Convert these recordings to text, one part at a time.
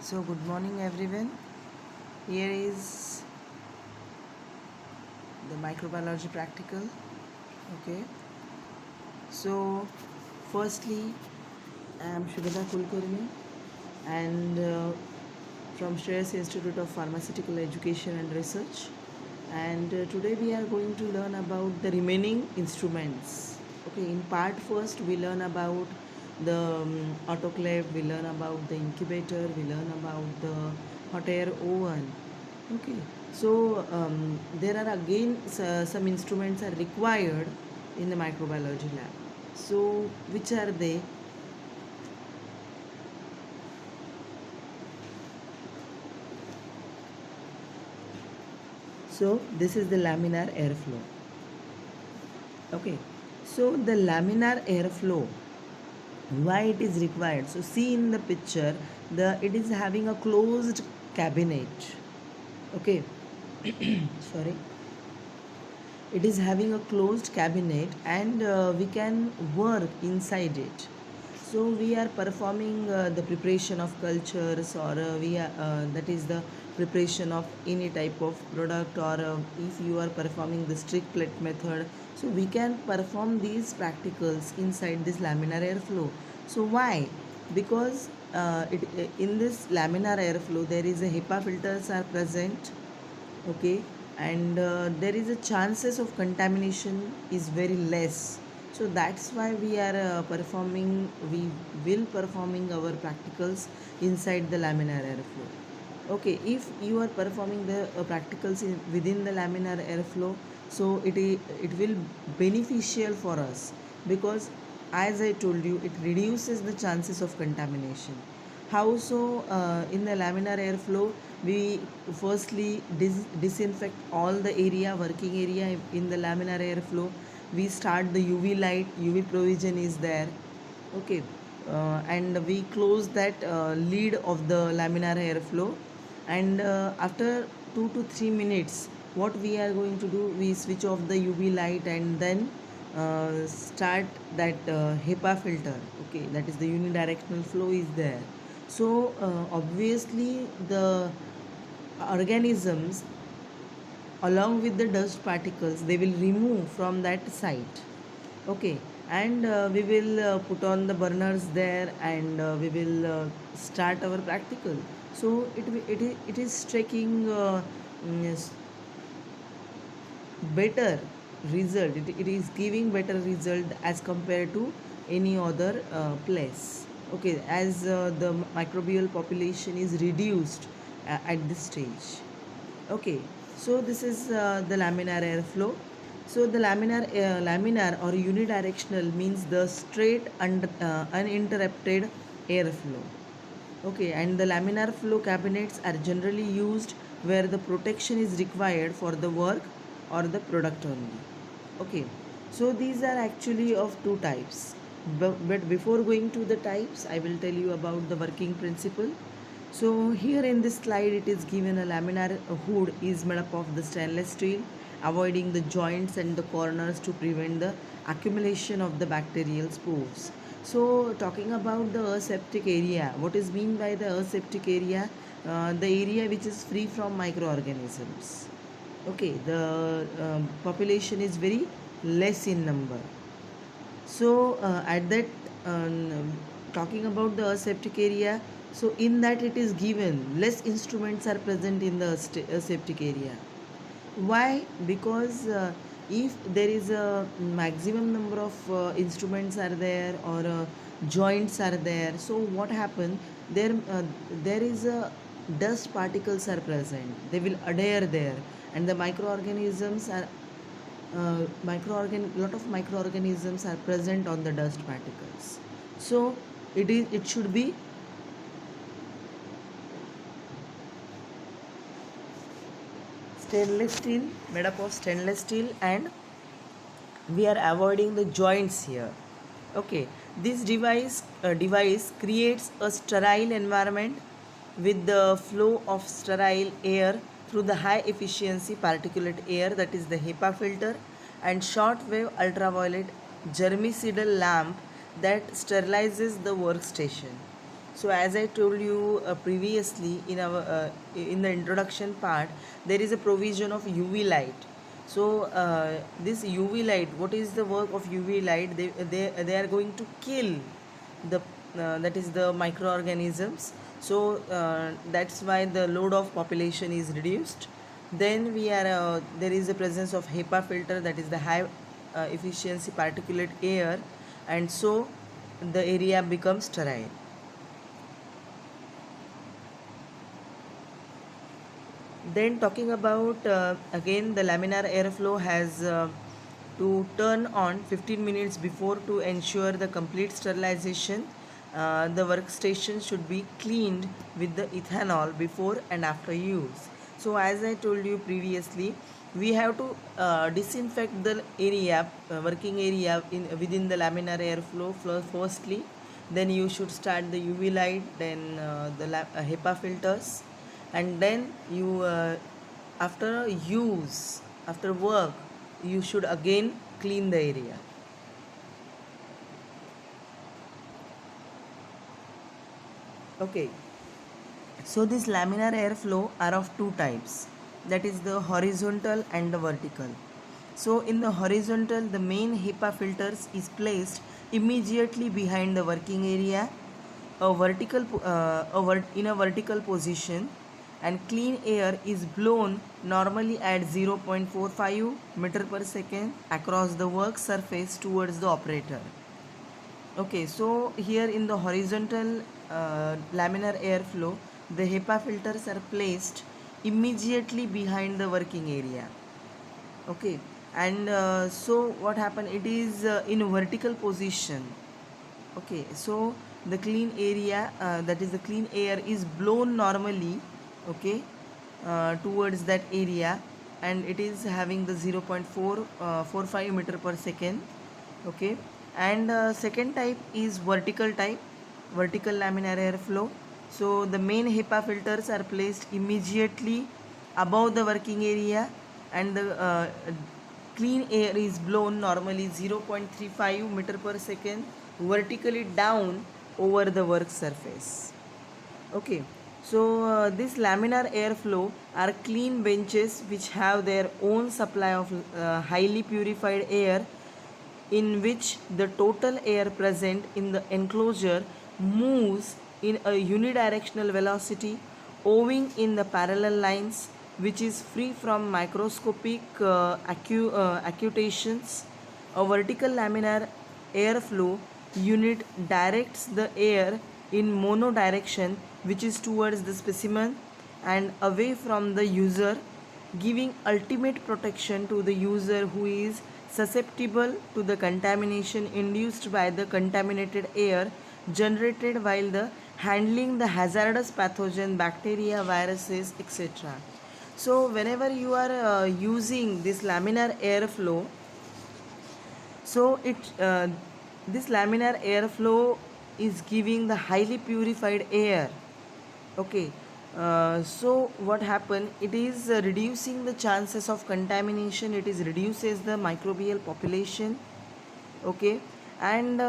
So, good morning, everyone. Here is the microbiology practical. Okay. So, firstly, I am Shubhada Kulkarni and from Shreyas Institute of Pharmaceutical Education and Research. And today we are going to learn about the remaining instruments. Okay, in part first, we learn about the autoclave, we learn about the incubator, we learn about the hot air oven. Okay, so there are again some instruments are required in the microbiology lab. So, which are they? So, this is the laminar airflow. Okay, so the laminar airflow, why it is required? So, see in the picture, it is having a closed cabinet. Okay, sorry, it is having a closed cabinet and we can work inside it. So we are performing the preparation of cultures, or we are, that is the preparation of any type of product, or if you are performing the strict plate method, so we can perform these practicals inside this laminar airflow. So why? Because in this laminar airflow there is a HEPA filters are present. Okay, and there is a chances of contamination is very less, so that's why we will performing our practicals inside the laminar airflow. Okay, if you are performing the practicals within the laminar airflow, so it will beneficial for us, because as I told you, it reduces the chances of contamination. How so? In the laminar airflow, we firstly disinfect all the area, working area in the laminar airflow. We start the UV light, UV provision is there. Okay, and we close that lid of the laminar airflow, and after 2 to 3 minutes, what we are going to do, we switch off the UV light and then start that HEPA filter. Okay, that is the unidirectional flow is there. So obviously the organisms along with the dust particles, they will remove from that site. Okay, and we will put on the burners there, and we will start our practical. So it is taking yes, better result. It is giving better result as compared to any other place. Okay, as the microbial population is reduced at this stage. Okay, so this is the laminar airflow. So the laminar or unidirectional means the straight and uninterrupted airflow. Okay, and the laminar flow cabinets are generally used where the protection is required for the work or the product only. Okay, so these are actually of two types. But before going to the types, I will tell you about the working principle. So here in this slide, it is given a laminar hood is made up of the stainless steel, avoiding the joints and the corners to prevent the accumulation of the bacterial spores. So talking about the aseptic area, what is mean by the aseptic area? The area which is free from microorganisms. Okay, the population is very less in number. So at that, talking about the aseptic area, so in that it is given less instruments are present in the aseptic area. Why? Because if there is a maximum number of instruments are there, or joints are there, so what happen there? There is a dust particles are present. They will adhere there, and the microorganisms are lot of microorganisms are present on the dust particles. So it should be stainless steel, made up of stainless steel, and we are avoiding the joints here. Okay, this device creates a sterile environment with the flow of sterile air through the high efficiency particulate air, that is the HEPA filter, and short wave ultraviolet germicidal lamp that sterilizes the workstation. So as I told you previously in our in the introduction part, there is a provision of UV light. So this UV light, what is the work of UV light? They are going to kill the that is the microorganisms. So that's why the load of population is reduced. Then we are there is the presence of HEPA filter, that is the high efficiency particulate air, and so the area becomes sterile. Then talking about again the laminar airflow has to turn on 15 minutes before to ensure the complete sterilization. The workstation should be cleaned with the ethanol before and after use. So as I told you previously, we have to disinfect the area, working area within the laminar airflow firstly. Then you should start the UV light, then HEPA filters, and then you after use, after work, you should again clean the area. Okay, so this laminar airflow are of two types, that is the horizontal and the vertical. So in the horizontal, the main HEPA filters is placed immediately behind the working area, in a vertical position, and clean air is blown normally at 0.45 meter per second across the work surface towards the operator. Okay, so here in the horizontal laminar airflow, the HEPA filters are placed immediately behind the working area. Okay, and so what happened? It is in a vertical position. Okay, so the clean area, that is the clean air, is blown normally, okay, towards that area, and it is having the 0.445 meter per second. Okay, and second type is vertical type, vertical laminar airflow. So the main HEPA filters are placed immediately above the working area, and the clean air is blown normally 0.35 meter per second vertically down over the work surface. Okay, so this laminar airflow are clean benches which have their own supply of highly purified air, in which the total air present in the enclosure moves in a unidirectional velocity owing in the parallel lines, which is free from microscopic accultations. A vertical laminar airflow unit directs the air in monodirection, which is towards the specimen and away from the user, giving ultimate protection to the user who is susceptible to the contamination induced by the contaminated air generated while the handling the hazardous pathogen, bacteria, viruses, etc. So whenever you are using this laminar airflow, so this laminar airflow is giving the highly purified air. Okay, so what happened? It is reducing the chances of contamination. It is reduces the microbial population. Okay, and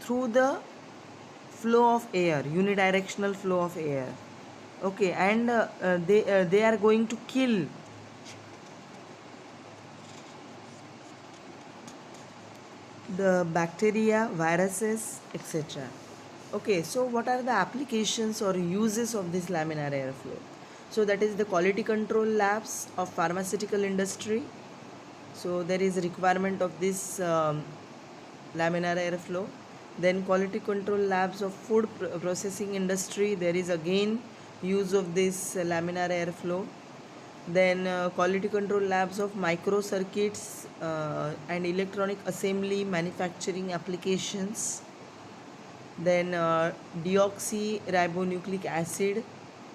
through the flow of air, unidirectional flow of air. Okay, and they are going to kill the bacteria, viruses, etc. Okay, so what are the applications or uses of this laminar airflow? So that is the quality control labs of pharmaceutical industry. So there is a requirement of this laminar airflow. Then quality control labs of food processing industry, there is again use of this laminar airflow. Then quality control labs of microcircuits and electronic assembly manufacturing applications. Then deoxyribonucleic acid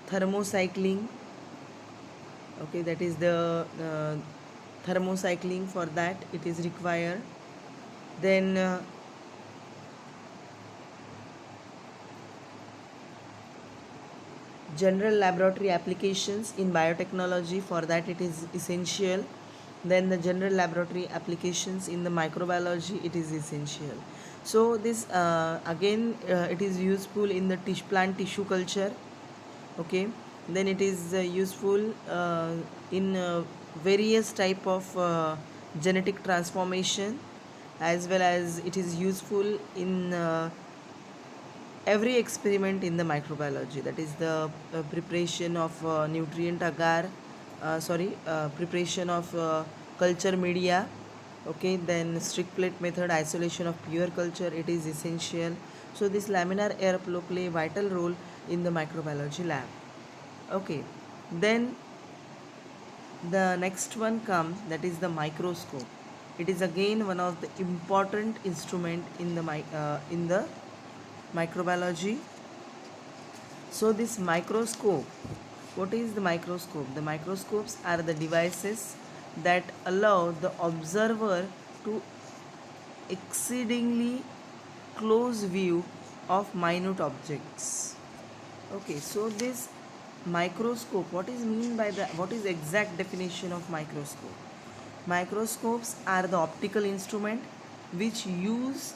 thermocycling. Okay, that is the thermocycling, for that it is required. Then general laboratory applications in biotechnology, for that it is essential. Then the general laboratory applications in the microbiology, it is essential. So this again it is useful in the plant tissue culture. Okay, then it is useful in various type of genetic transformation, as well as it is useful in every experiment in the microbiology, that is the preparation of nutrient agar, preparation of culture media. Okay, then strict plate method, isolation of pure culture, it is essential. So this laminar airflow play vital role in the microbiology lab. Okay, then the next one comes, that is the microscope. It is again one of the important instrument in the microbiology. So this microscope, what is the microscope? The microscopes are the devices that allow the observer to exceedingly close view of minute objects. Okay, so this microscope, what is exact definition of microscope? Microscopes are the optical instrument which uses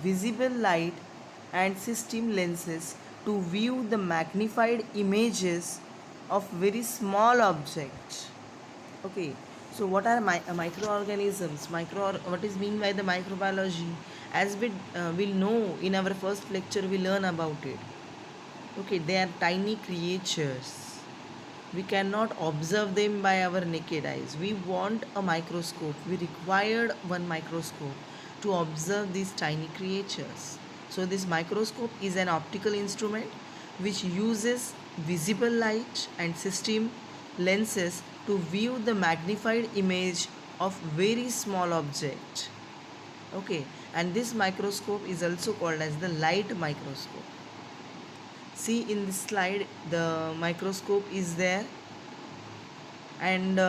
visible light and system lenses to view the magnified images of very small objects. Okay, so what are microorganisms? What is mean by the microbiology? As we will know in our first lecture, we learn about it. Okay, they are tiny creatures. We cannot observe them by our naked eyes. We want a microscope. We required one microscope to observe these tiny creatures. So this microscope is an optical instrument which uses visible light and system lenses to view the magnified image of very small object. Okay, and this microscope is also called as the light microscope. See in this slide, the microscope is there, and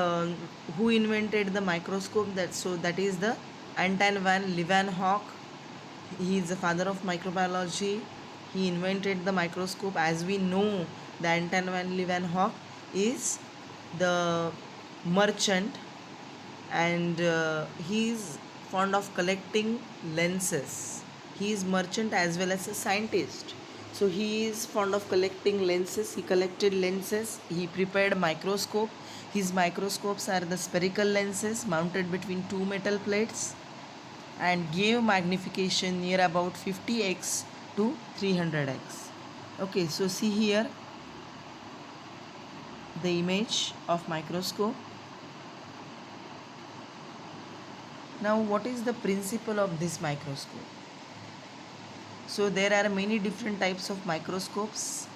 who invented the microscope? That is the Anton van Leeuwenhoek. He is the father of microbiology. He invented the microscope. As we know, the Anton van Leeuwenhoek is the merchant, and he is fond of collecting lenses. He is merchant as well as a scientist. So he is fond of collecting lenses. He collected lenses. He prepared microscope. His microscopes are the spherical lenses mounted between two metal plates and gave magnification near about 50x to 300x. Okay, so see here the image of microscope. Now, what is the principle of this microscope? So there are many different types of microscopes,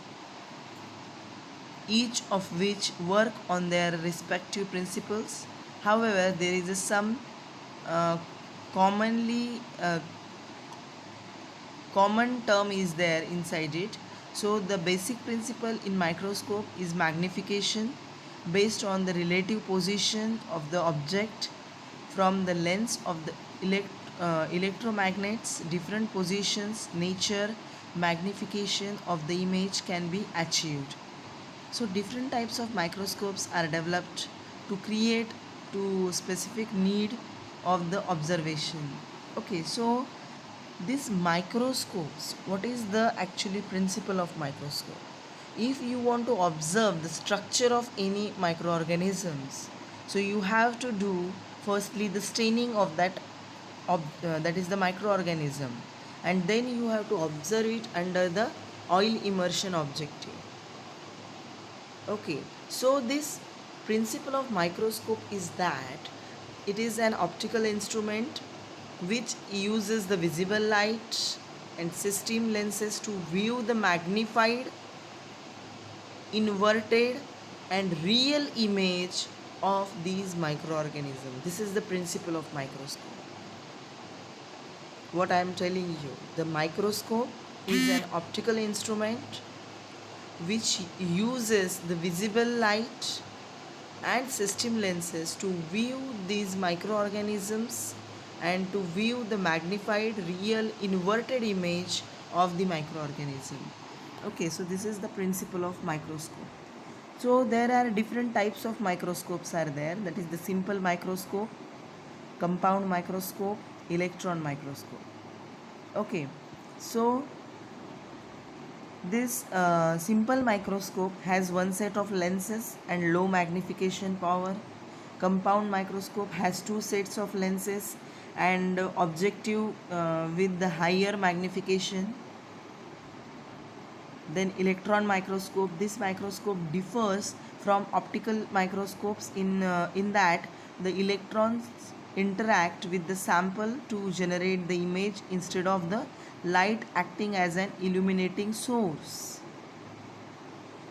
each of which work on their respective principles. However, there is some uh, commonly common term is there inside it. So the basic principle in microscope is magnification based on the relative position of the object from the lens of the electromagnets. Different positions, nature, magnification of the image can be achieved. So different types of microscopes are developed to create to specific need of the observation. Okay, so these microscopes, what is the actually principle of microscope? If you want to observe the structure of any microorganisms, so you have to do firstly the staining of that is the microorganism, and then you have to observe it under the oil immersion objective. Okay, so this principle of microscope is that it is an optical instrument which uses the visible light and system lenses to view the magnified, inverted, and real image of these microorganisms. This is the principle of microscope. What I am telling you, the microscope is an optical instrument which uses the visible light and system lenses to view these microorganisms and to view the magnified real inverted image of the microorganism. Okay, so this is the principle of microscope. So there are different types of microscopes are there, that is the simple microscope, compound microscope, electron microscope. Okay, so this simple microscope has one set of lenses and low magnification power. Compound microscope has two sets of lenses and objective with the higher magnification. Then electron microscope. This microscope differs from optical microscopes in that the electrons interact with the sample to generate the image instead of the light acting as an illuminating source.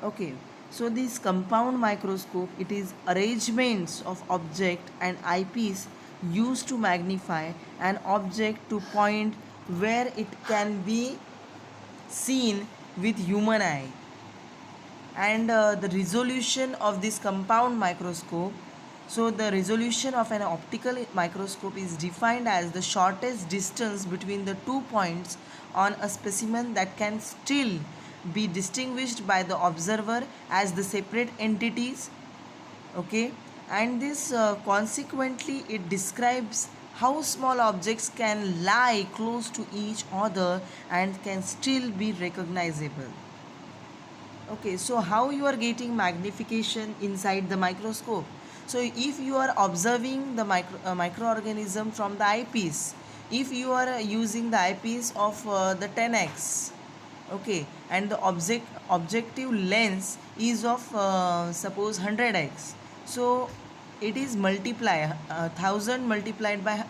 Okay, so this compound microscope, it is arrangements of object and eyepiece used to magnify an object to point where it can be seen with human eye. And the resolution of this compound microscope, so the resolution of an optical microscope is defined as the shortest distance between the 2 points on a specimen that can still be distinguished by the observer as the separate entities. Okay, and this consequently it describes how small objects can lie close to each other and can still be recognizable. Okay, so how you are getting magnification inside the microscope? So if you are observing the microorganism from the eyepiece, if you are using the eyepiece of the 10x, okay, and the objective lens is of suppose 100x, so it is multiply 1000 multiplied by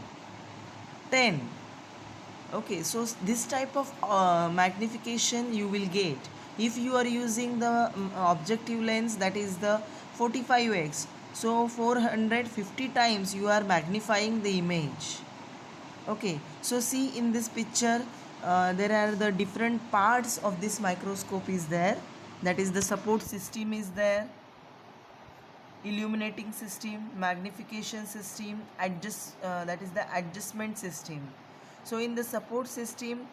10. Okay, so this type of magnification you will get if you are using the objective lens, that is the 45x. So 450 times you are magnifying the image. Okay, so see in this picture, there are the different parts of this microscope is there. That is the support system is there, illuminating system, magnification system, that is the adjustment system. So in the support system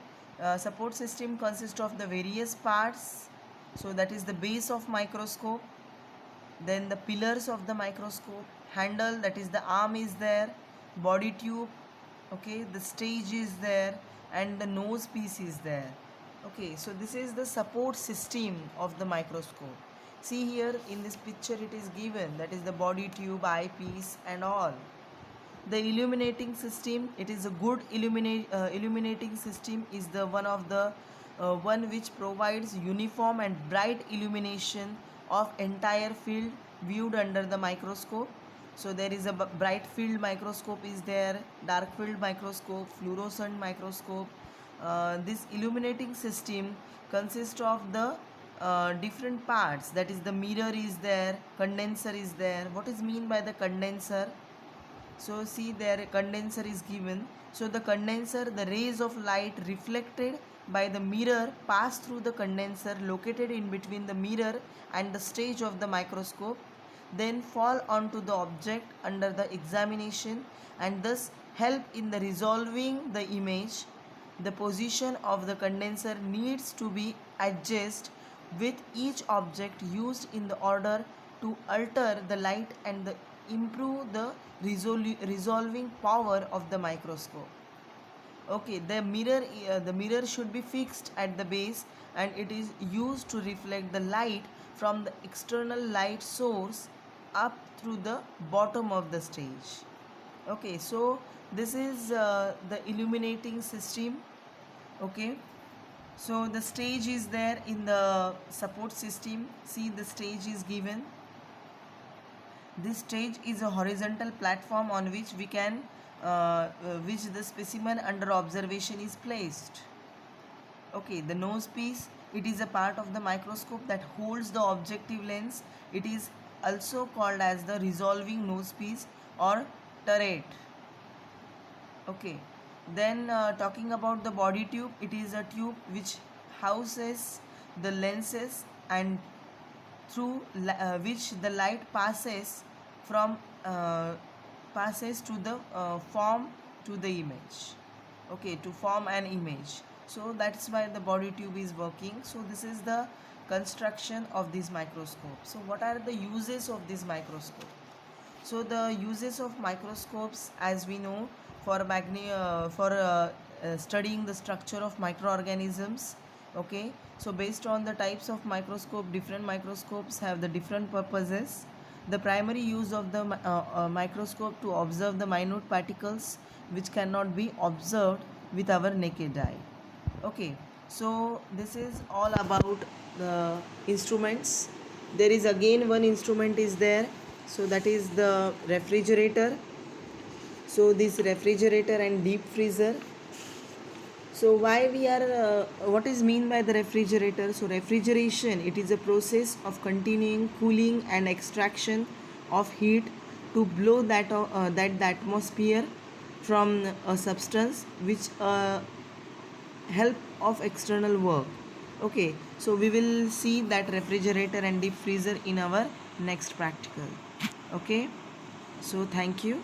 consists of the various parts. So that is the base of microscope, then the pillars of the microscope, handle, that is the arm is there, body tube, okay, the stage is there, and the nose piece is there. Okay, so this is the support system of the microscope. See here in this picture it is given, that is the body tube, eyepiece and all. The illuminating system, it is a good illuminating system is the one of the one which provides uniform and bright illumination of entire field viewed under the microscope. So there is a bright field microscope is there, dark field microscope, fluorescent microscope. This illuminating system consists of the different parts, that is the mirror is there, condenser is there. What is mean by the condenser? So see there a condenser is given. So the condenser, the rays of light reflected by the mirror pass through the condenser located in between the mirror and the stage of the microscope, then fall onto the object under the examination and thus help in the resolving the image. The position of the condenser needs to be adjusted with each object used in the order to alter the light and the improve the resolving power of the microscope. Okay, the mirror should be fixed at the base and it is used to reflect the light from the external light source up through the bottom of the stage. Okay, so this is the illuminating system. Okay, so the stage is there in the support system. See the stage is given. This stage is a horizontal platform on which we can which the specimen under observation is placed. Okay, the nose piece, it is a part of the microscope that holds the objective lens. It is also called as the resolving nose piece or turret. Okay, then talking about the body tube, it is a tube which houses the lenses and through which the light from uh, passes to the form to the image. Okay, to form an image. So that's why the body tube is working. So this is the construction of this microscope. So what are the uses of this microscope? So the uses of microscopes, as we know, for studying the structure of microorganisms. Okay, so based on the types of microscope, different microscopes have the different purposes. The primary use of the microscope to observe the minute particles which cannot be observed with our naked eye. Okay, so this is all about the instruments. There is again one instrument is there, so that is the refrigerator. So this refrigerator and deep freezer. So why we are what is mean by the refrigerator? So refrigeration, it is a process of continuing cooling and extraction of heat to blow that the atmosphere from a substance which help of external work. Okay, so we will see that refrigerator and deep freezer in our next practical. Okay, so thank you.